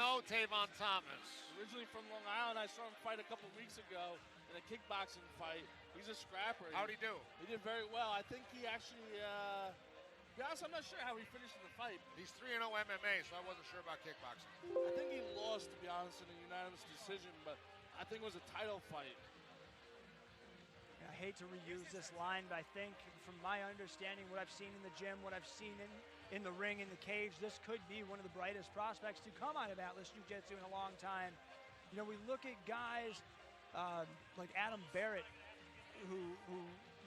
2-0 Tayvonne Thomas. Originally from Long Island, I saw him fight a couple weeks ago in a kickboxing fight. He's a scrapper. How'd he do? He did very well. I think he actually, to be honest, I'm not sure how he finished in the fight. He's 3-0 MMA, so I wasn't sure about kickboxing. I think he lost, to be honest, in a unanimous decision, but I think it was a title fight. I hate to reuse this line, but I think from my understanding, what I've seen in the gym, what I've seen in the ring, in the cage, this could be one of the brightest prospects to come out of Atlas Jiu-Jitsu in a long time. You know, we look at guys like Adam Barrett, who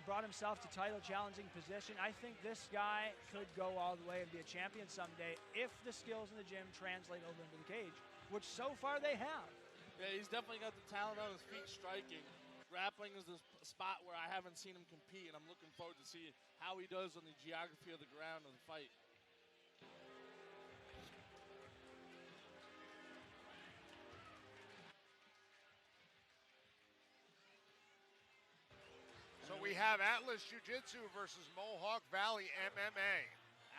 brought himself to title challenging position. I think this guy could go all the way and be a champion someday if the skills in the gym translate over into the cage, which so far they have. Yeah, he's definitely got the talent on his feet striking. Grappling is the spot where I haven't seen him compete, and I'm looking forward to see how he does on the geography of the ground of the fight. So we have Atlas Jiu-Jitsu versus Mohawk Valley MMA.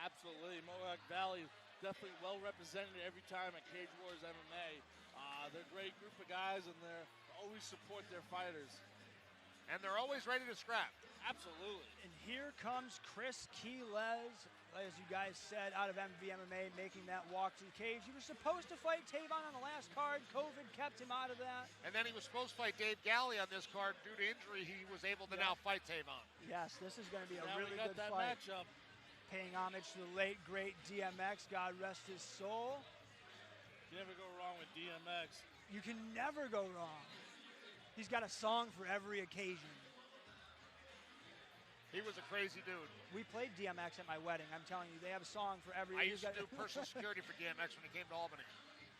Absolutely. Mohawk Valley definitely well represented every time at Cage Wars MMA. They're a great group of guys, and they always support their fighters. And they're always ready to scrap. Absolutely. And here comes Chris Quiles, as you guys said, out of MVMMA, making that walk to the cage. He was supposed to fight Tayvonne on the last card. COVID kept him out of that. And then he was supposed to fight Dave Galley on this card. Due to injury, he was able to now fight Tayvonne. Yes, this is going to be a now really we got good that fight. matchup. Paying homage to the late, great DMX, God rest his soul. You never go wrong with DMX. You can never go wrong. He's got a song for every occasion. He was a crazy dude. We played DMX at my wedding. I'm telling you, they have a song for every. I used to do personal security for DMX when he came to Albany.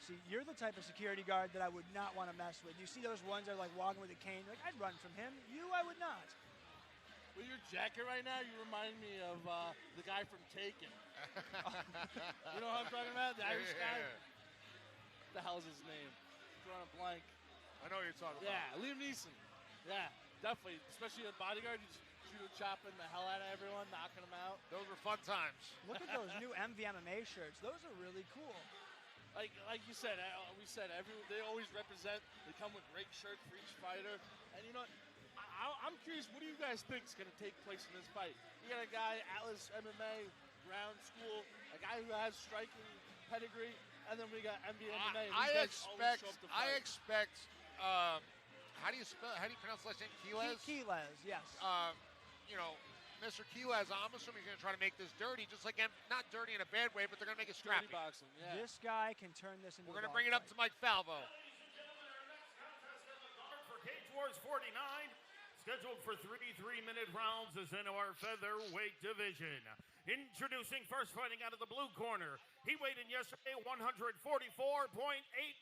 See, you're the type of security guard that I would not want to mess with. You see those ones that are like walking with a cane? Like, I'd run from him. You, I would not. With your jacket right now, you remind me of the guy from Taken. You know what I'm talking about? The Irish guy? What the hell's his name? Drawing a blank. I know what you're talking about. Yeah, Liam Neeson. Yeah, definitely. Especially a bodyguard, you just chopping the hell out of everyone, knocking them out. Those were fun times. Look at those new MVMMA shirts. Those are really cool. Like you said, they always represent. They come with great shirts for each fighter. And you know what? I'm curious, what do you guys think is going to take place in this fight? You got a guy, Atlas MMA, ground school, a guy who has striking pedigree, and then we got MVMMA. I expect. How do you pronounce the last name? Quiles? Quiles, yes. You know, Mr. Quiles, I'm assuming he's going to try to make this dirty, just like not dirty in a bad way, but they're going to make it scrappy. Boxing, yeah. This guy can turn this into. We're going to bring it up to Mike Falvo. For Cage Wars 49, scheduled for 3 3-minute rounds, is in our featherweight division. Introducing first, fighting out of the blue corner. He weighed in yesterday 144.8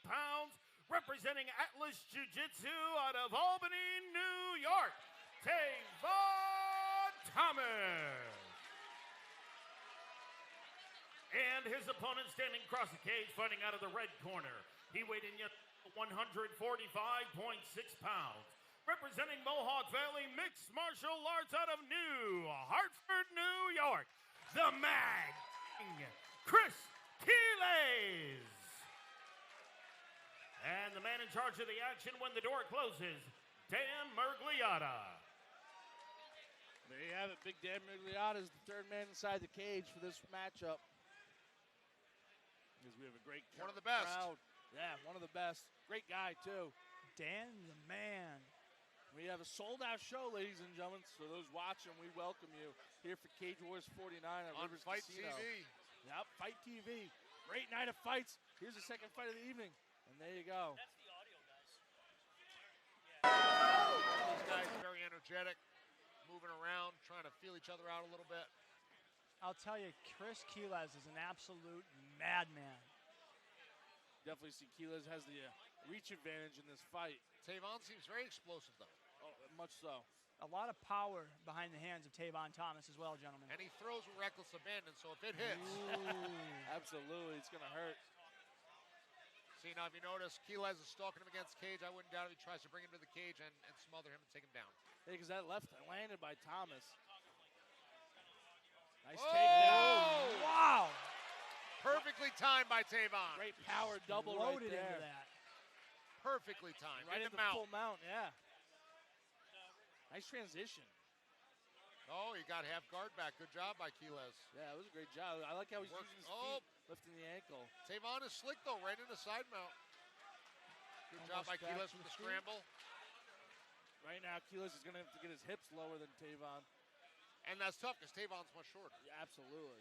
pounds, representing Atlas Jiu-Jitsu out of Albany, New York, Tayvonne Thomas. And his opponent standing across the cage, fighting out of the red corner. He weighed in yesterday 145.6 pounds, representing Mohawk Valley Mixed Martial Arts out of New Hartford, New York, the Mag, Chris Quiles. And the man in charge of the action when the door closes, Dan Mergliotta. There you have it. Big Dan Mergliotta is the third man inside the cage for this matchup. Because we have a great crowd. One of the best. Yeah, one of the best. Great guy, too. Dan the man. We have a sold-out show, ladies and gentlemen. So those watching, we welcome you here for Cage Wars 49 at on Rivers Fight Casino. TV. Yep, Fight TV. Great night of fights. Here's the second fight of the evening. And there you go. That's the audio, guys. These guys are very energetic, moving around, trying to feel each other out a little bit. I'll tell you, Chris Quiles is an absolute madman. Definitely see Quiles has the reach advantage in this fight. Tayvonne seems very explosive, though. Oh, much so. A lot of power behind the hands of Tayvonne Thomas as well, gentlemen. And he throws with reckless abandon, so if it hits. Absolutely, it's going to hurt. See, now if you notice, Quiles is stalking him against the cage. I wouldn't doubt if he tries to bring him to the cage and smother him and take him down. Yeah, because that left landed by Thomas. Nice takedown. Wow. Perfect Perfectly timed by Tayvonne. Great power double Loaded right there. into that. Perfectly timed. Right into into mount. full mount, yeah. Nice transition. Oh, he got half guard back. Good job by Quiles. Yeah, it was a great job. I like how he's Work- using his oh. feet, lifting the ankle. Tayvonne is slick, though, right into side mount. Good job by Almost back Quiles to with the the feet. scramble. Right now, Quiles is going to have to get his hips lower than Tayvonne. And that's tough because Tayvonne's much shorter. Yeah, absolutely.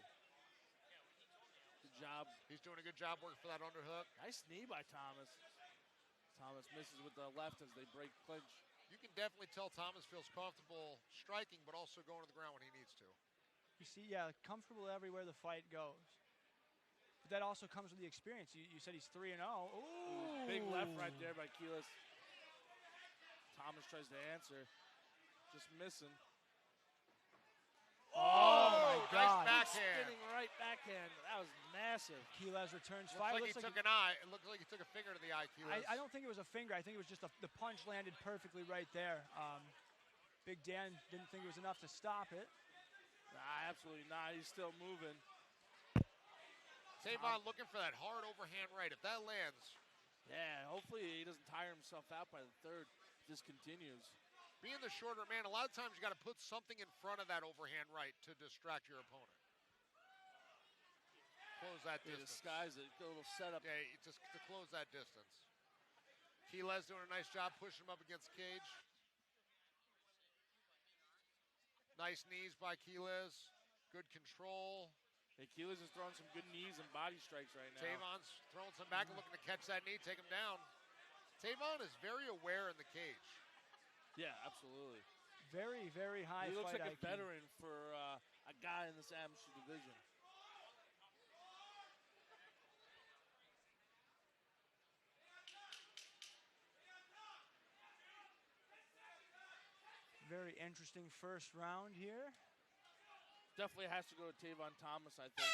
Good job. He's doing a good job working for that underhook. Nice knee by Thomas. Thomas misses with the left as they break clinch. You can definitely tell Thomas feels comfortable striking, but also going to the ground when he needs to. You see, yeah, comfortable everywhere the fight goes. But that also comes with the experience. You said he's 3-0. Ooh. Big left right there by Quiles. Thomas tries to answer. Just missing. Oh, my God. Nice backhand. Spinning right backhand. That was massive. Quiles returns Looks fire. like he took an eye. It looked like he took a finger to the eye, Quiles. I don't think it was a finger. I think it was just the punch landed perfectly right there. Big Dan didn't think it was enough to stop it. Nah, absolutely not. He's still moving. Tayvonne looking for that hard overhand right. If that lands, Yeah, hopefully he doesn't tire himself out by the third. This continues. being the shorter man, a lot of times you got to put something in front of that overhand right to distract your opponent. Close that Yeah, distance. disguise it. A little setup. Yeah, just to close that distance. Quiles doing a nice job pushing him up against Cage. Nice knees by Quiles. Good control. Hey, Quiles is throwing some good knees and body strikes right now. Tayvonne's throwing some back and looking to catch that knee, take him down. Tayvonne is very aware in the cage. Yeah, absolutely. Very, very high He looks fight like a IQ. veteran for a guy in this amateur division. Very interesting first round here. Definitely has to go to Tayvonne Thomas, I think.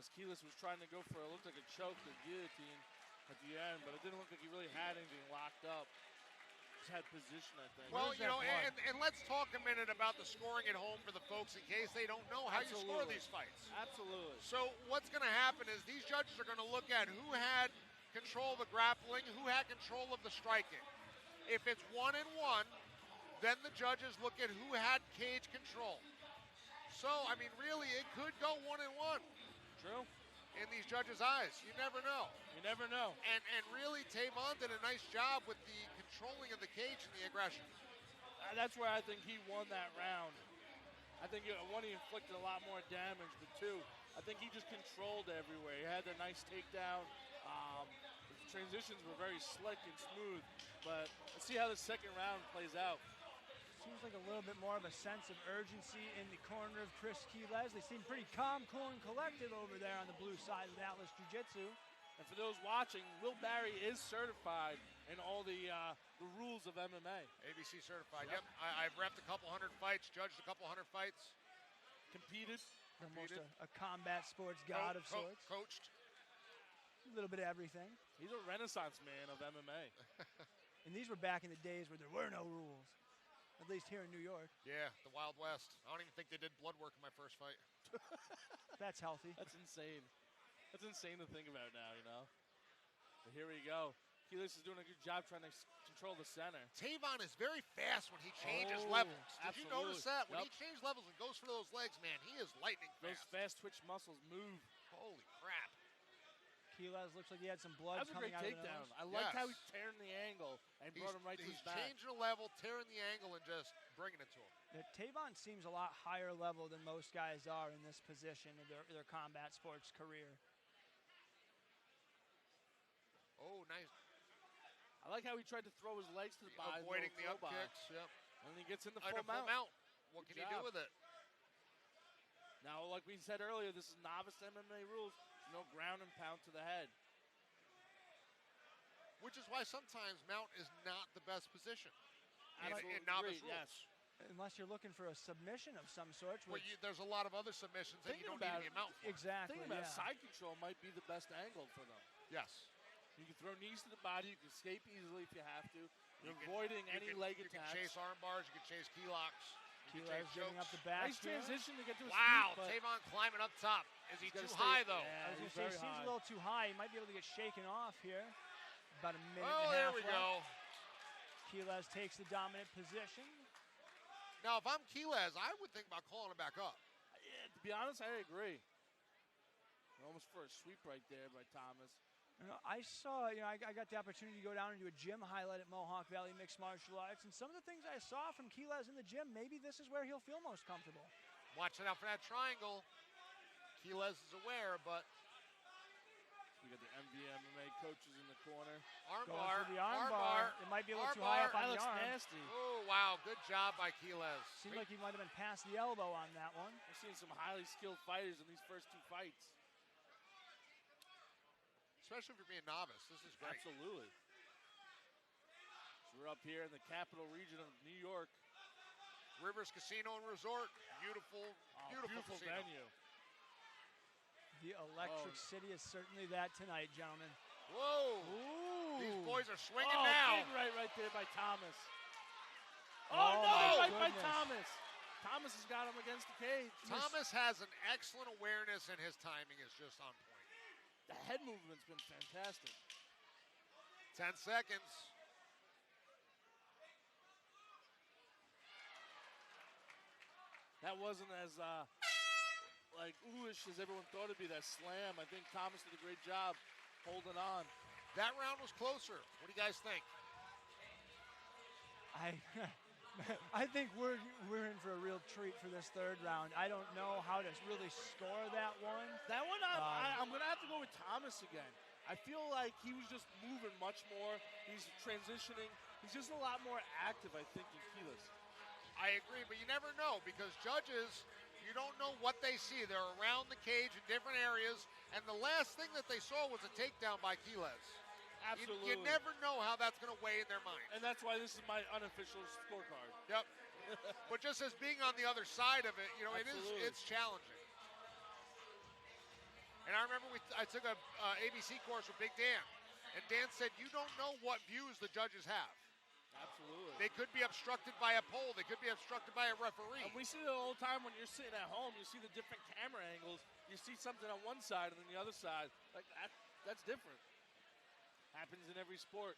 As Quiles was trying to go for it looked like a choke, the guillotine at the end, but it didn't look like he really had anything locked up. Just had position, I think. Well, Where's you that know, blood? and let's talk a minute about the scoring at home for the folks in case they don't know how you score Absolutely. these fights. Absolutely. So what's going to happen is these judges are going to look at who had control of the grappling, who had control of the striking. If it's 1-1, then the judges look at who had cage control. So, I mean, really, it could go 1-1 True. in these judges' eyes. You never know. You never know. And really, Tayvonne did a nice job with the controlling of the cage and the aggression. That's where I think he won that round. I think one, he inflicted a lot more damage, but two, I think he just controlled everywhere. He had a nice takedown. The transitions were very slick and smooth, but let's see how the second round plays out. Seems like a little bit more of a sense of urgency in the corner of Chris Quiles. They seem pretty calm, cool, and collected over there on the blue side of Atlas Jiu-Jitsu. And for those watching, Will Barry is certified in all the rules of MMA. ABC certified. Yep. Yep. I've repped a couple hundred fights, judged a couple hundred fights. Competed. Almost a combat sports god of sorts. Coached. A little bit of everything. He's a renaissance man of MMA. And these were back in the days where there were no rules. At least here in New York. Yeah, the Wild West. I don't even think they did blood work in my first fight. That's healthy. That's insane. That's insane to think about now, you know? But here we go. Quiles is doing a good job trying to control the center. Tayvonne is very fast when he changes Oh, levels. Did you absolutely. notice that? When Yep. he changes levels and goes for those legs, man, he is lightning Those fast. fast twitch muscles move. Holy crap. Quiles looks like he had some blood That was a coming great out of the takedown. nose. I liked how he Yes. turned the angle and brought him right to his He's back. changing the level, tearing the angle, and just bringing it to him. Tayvonne seems a lot higher level than most guys are in this position of their combat sports career. Oh, nice. I like how he tried to throw his legs to the body. Avoiding the throw up by. kicks. Yep. And he gets into And a full mount. What Good can he do job. with it? Now, like we said earlier, this is novice MMA rules. No ground and pound to the head. Which is why sometimes mount is not the best position Absolutely in novice agree, rules. yes. Unless you're looking for a submission of some sort. Where there's a lot of other submissions that you Thinking don't need about to be it, a mount for. Exactly, Thinking about yeah. side control might be the best angle for them. Yes. You can throw knees to the body. You can escape easily if you have to. You're You can- avoiding you any can- leg You attacks. can chase arm bars. You can chase key locks. Quiles giving up the back. Nice transition to get to his Wow, feet. Tayvonne climbing up top. Is he too gotta high, stay- though? yeah, I was going he's to say, very seems high. a little too high. He might be able to get shaken off here. About a minute Oh, and a there half we left. go. Quiles takes the dominant position. Now, if I'm Quiles, I would think about calling him back up. Yeah, to be honest, I agree. Almost for a sweep right there by Thomas. I saw, I got the opportunity to go down and do a gym highlight at Mohawk Valley Mixed Martial Arts, and some of the things I saw from Quiles in the gym, maybe this is where he'll feel most comfortable. Watching out for that triangle. Quiles is aware, but We got the MVMMA coaches in the corner. Going armbar. for the armbar. It might be a little too high up That on the looks arm. nasty. Oh, wow. Good job by Quiles. Seemed like he might have been past the elbow on that one. I've seen some highly skilled fighters in these first 2 fights. Especially if you're being novice. This is great. Absolutely. So we're up here in the capital region of New York. Rivers Casino and Resort. Beautiful, beautiful casino. venue. The Electric City is certainly that tonight, gentlemen. Whoa. Ooh. These boys are swinging Oh, now. big right there by Thomas. Oh, Oh, no, my right by goodness. Thomas. Thomas has got him against the cage. Thomas has an excellent awareness, and his timing is just on point. The head movement's been fantastic. 10 seconds. That wasn't as oohish as everyone thought it'd be, that slam. I think Thomas did a great job holding on. That round was closer. What do you guys think? I think we're in for a real treat for this third round. I don't know how to really score that one. That one, I'm going to have to go with Thomas again. I feel like he was just moving much more. He's transitioning. He's just a lot more active, I think, in Quiles. I agree, but you never know because judges, you don't know what they see. They're around the cage in different areas, and the last thing that they saw was a takedown by Quiles. Absolutely. You never know how that's going to weigh in their mind. And that's why this is my unofficial scorecard. Yep. But just as being on the other side of it, Absolutely. it's challenging. And I remember I took a ABC course with Big Dan, and Dan said, you don't know what views the judges have. Absolutely. They could be obstructed by a pole. They could be obstructed by a referee. And we see it all the time when you're sitting at home. You see the different camera angles. You see something on one side and then the other side. Like that's different. Happens in every sport.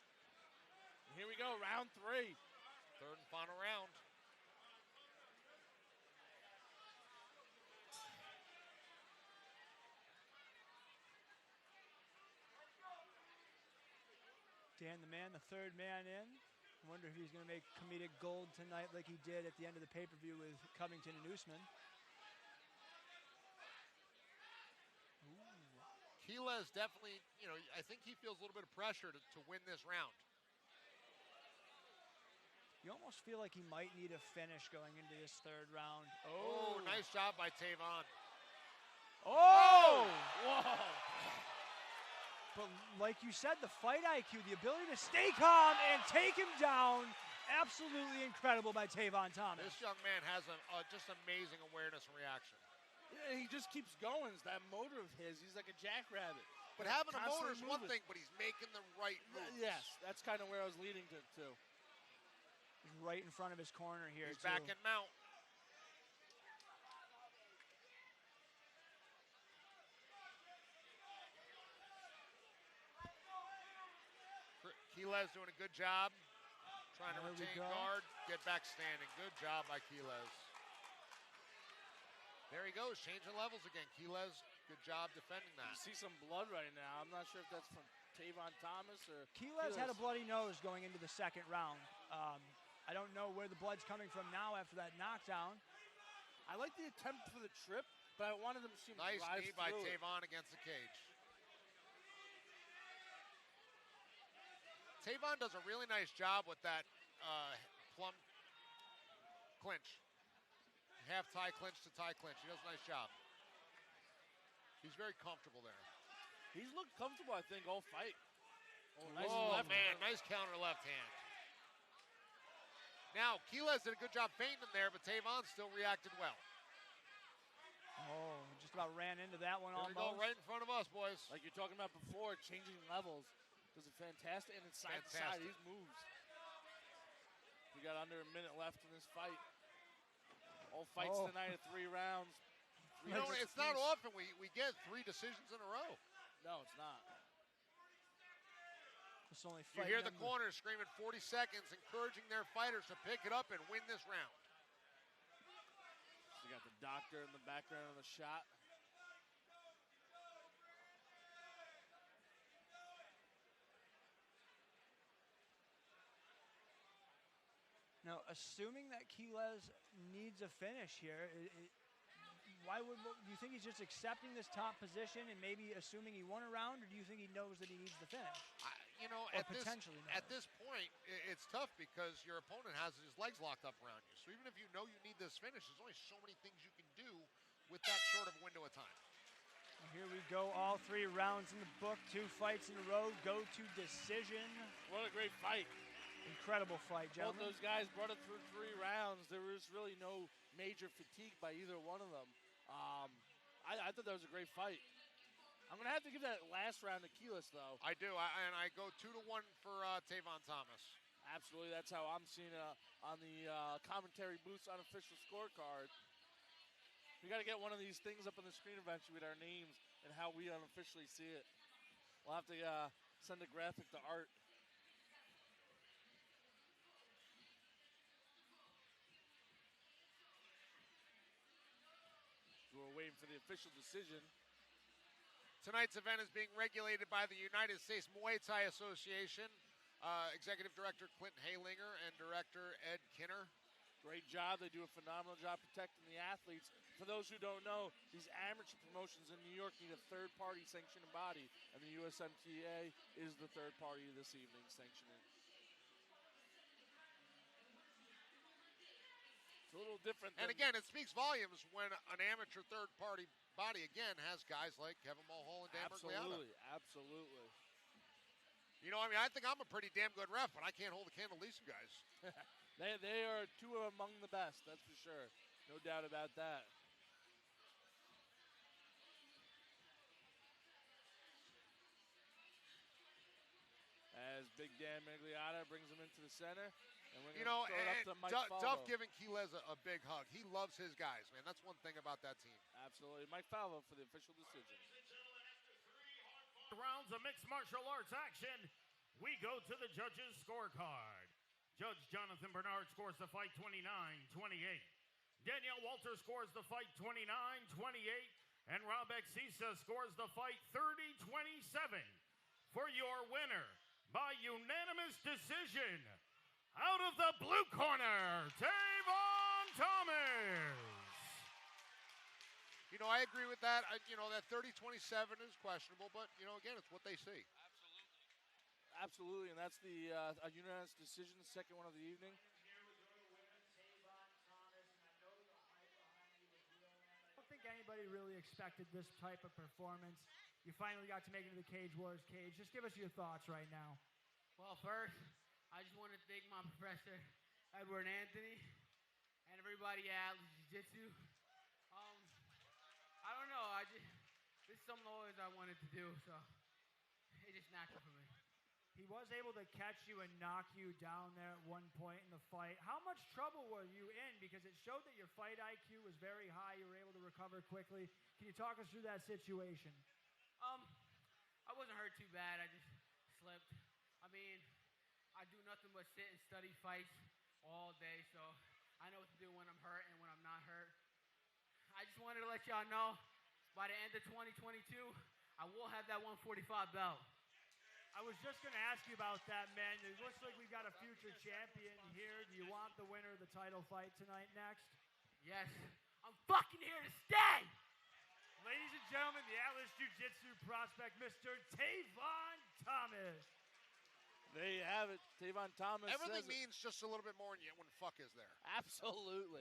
And here we go, round 3. Third and final round. Dan the man, the third man in. I wonder if he's going to make comedic gold tonight like he did at the end of the pay-per-view with Covington and Usman. Quiles definitely, I think he feels a little bit of pressure to win this round. You almost feel like he might need a finish going into this third round. Oh, nice job by Tayvonne. Oh! Whoa! But like you said, the fight IQ, the ability to stay calm and take him down, absolutely incredible by Tayvonne Thomas. This young man has just amazing awareness and reaction. Yeah, he just keeps going. It's that motor of his. He's like a jackrabbit. But having a Constantly motor is one moving. thing, but he's making the right moves. Yes, that's kind of where I was leading to. He's right in front of his corner here, He's too. back in mount. Quiles doing a good job. Trying to There we retain go. guard, get back standing. Good job by Quiles. There he goes, changing levels again. Quiles, good job defending You that. see some blood right now. I'm not sure if that's from Tayvonne Thomas or Quiles had a bloody nose going into the second round. I don't know where the blood's coming from now after that knockdown. I like the attempt for the trip, but I wanted them to see him Nice drive knee by through it. Tayvonne against the cage. Tayvonne does a really nice job with that plum clinch. Half tie clinch to tie clinch. He does a nice job. He's very comfortable there. He's looked comfortable, I think, all fight. Oh, nice Oh, left man, hand. nice counter left hand. Now, Quiles did a good job feinting him there, but Tayvonne still reacted well. Oh, just about ran into that one There we almost. go, right in front of us, boys. Like you're talking about before, changing levels. Does it fantastic, and it's side to side, Fantastic. these moves. We got under a minute left in this fight. All fights tonight at 3 rounds. You know, it's not often we get 3 decisions in a row. No, it's not. It's only You hear the corners screaming 40 seconds, encouraging their fighters to pick it up and win this round. You got the doctor in the background of the shot. Now, assuming that Quiles needs a finish here, why would do you think he's just accepting this top position and maybe assuming he won a round, or do you think he knows that he needs the finish? You know, Or at this point, it's tough because your opponent has his legs locked up around you. So even if you know you need this finish, there's only so many things you can do with that short of window of time. Here we go, all 3 rounds in the book, 2 fights in a row, go to decision. What a great fight. Incredible fight, gentlemen. Both those guys brought it through 3 rounds. There was really no major fatigue by either one of them. I thought that was a great fight. I'm going to have to give that last round to Quiles, though. I do, and I go 2-1 for Tayvonne Thomas. Absolutely, that's how I'm seeing it on the commentary booth's unofficial scorecard. We got to get one of these things up on the screen eventually with our names and how we unofficially see it. We'll have to send a graphic to Art. We're waiting for the official decision. Tonight's event is being regulated by the United States Muay Thai Association, Executive Director Clinton Haylinger and Director Ed Kinner. Great job. They do a phenomenal job protecting the athletes. For those who don't know, these amateur promotions in New York need a third-party sanctioning body, and the USMTA is the third party this evening sanctioning. It's a little different. And again, it speaks volumes when an amateur third-party body, again, has guys like Kevin Mulhall and Dan Bergliata. Absolutely. You know, I mean, I think I'm a pretty damn good ref, but I can't hold a candle to these guys. They are 2 among the best, that's for sure. No doubt about that. As Big Dan Bergliata brings him into the center. And we're going to throw it up to Mike Falvo. Duff giving Quiles a big hug. He loves his guys, man. That's one thing about that team. Absolutely. Mike Falvo for the official decision. Rounds of mixed martial arts action. We go to the judges' scorecard. Judge Jonathan Bernard scores the fight 29-28. Danielle Walter scores the fight 29-28. And Rob Exisa scores the fight 30-27. For your winner, by unanimous decision, out of the blue corner, Tayvonne Thomas. You know, I agree with that. That 30-27 is questionable, but, again, it's what they see. Absolutely, and that's the unanimous decision, the second one of the evening. I don't think anybody really expected this type of performance. You finally got to make it to the Cage Wars cage. Just give us your thoughts right now. Well, first, I just want to thank my professor, Edward Anthony, and everybody at Jiu-Jitsu. I don't know. This is something always I wanted to do, so it's just natural for me. He was able to catch you and knock you down there at one point in the fight. How much trouble were you in? Because it showed that your fight IQ was very high. You were able to recover quickly. Can you talk us through that situation? I wasn't hurt too bad. I just slipped. I mean, I do nothing but sit and study fights all day, so I know what to do when I'm hurt and when I'm not hurt. I just wanted to let y'all know, by the end of 2022, I will have that 145 belt. I was just going to ask you about that, man. It looks like we got a future champion here. Do you want the winner of the title fight tonight next? Yes. I'm fucking here to stay! Ladies and gentlemen, the Atlas Jiu-Jitsu prospect, Mr. Tayvonne Thomas. There you have it. Tayvonne Thomas. Everything means just a little bit more when fuck is there. Absolutely.